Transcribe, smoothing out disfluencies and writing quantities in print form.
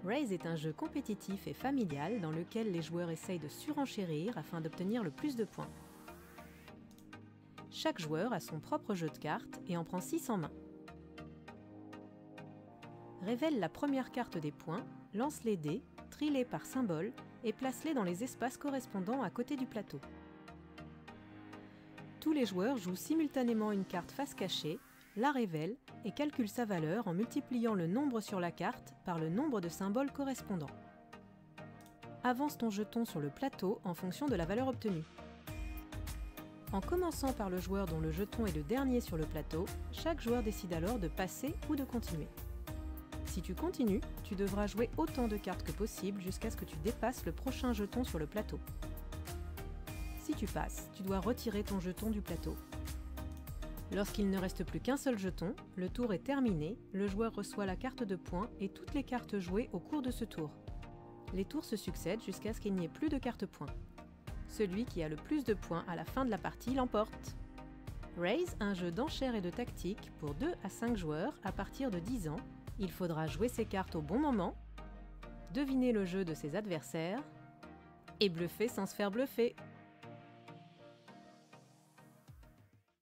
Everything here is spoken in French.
Raise est un jeu compétitif et familial dans lequel les joueurs essayent de surenchérir afin d'obtenir le plus de points. Chaque joueur a son propre jeu de cartes et en prend 6 en main. Révèle la première carte des points, lance les dés, trie-les par symbole et place-les dans les espaces correspondants à côté du plateau. Tous les joueurs jouent simultanément une carte face cachée, la révèlent et calculent sa valeur en multipliant le nombre sur la carte par le nombre de symboles correspondants. Avance ton jeton sur le plateau en fonction de la valeur obtenue. En commençant par le joueur dont le jeton est le dernier sur le plateau, chaque joueur décide alors de passer ou de continuer. Si tu continues, tu devras jouer autant de cartes que possible jusqu'à ce que tu dépasses le prochain jeton sur le plateau. Si tu passes, tu dois retirer ton jeton du plateau. Lorsqu'il ne reste plus qu'un seul jeton, le tour est terminé, le joueur reçoit la carte de points et toutes les cartes jouées au cours de ce tour. Les tours se succèdent jusqu'à ce qu'il n'y ait plus de cartes points. Celui qui a le plus de points à la fin de la partie l'emporte. Raise, un jeu d'enchères et de tactique pour 2 à 5 joueurs à partir de 10 ans. Il faudra jouer ses cartes au bon moment, deviner le jeu de ses adversaires et bluffer sans se faire bluffer.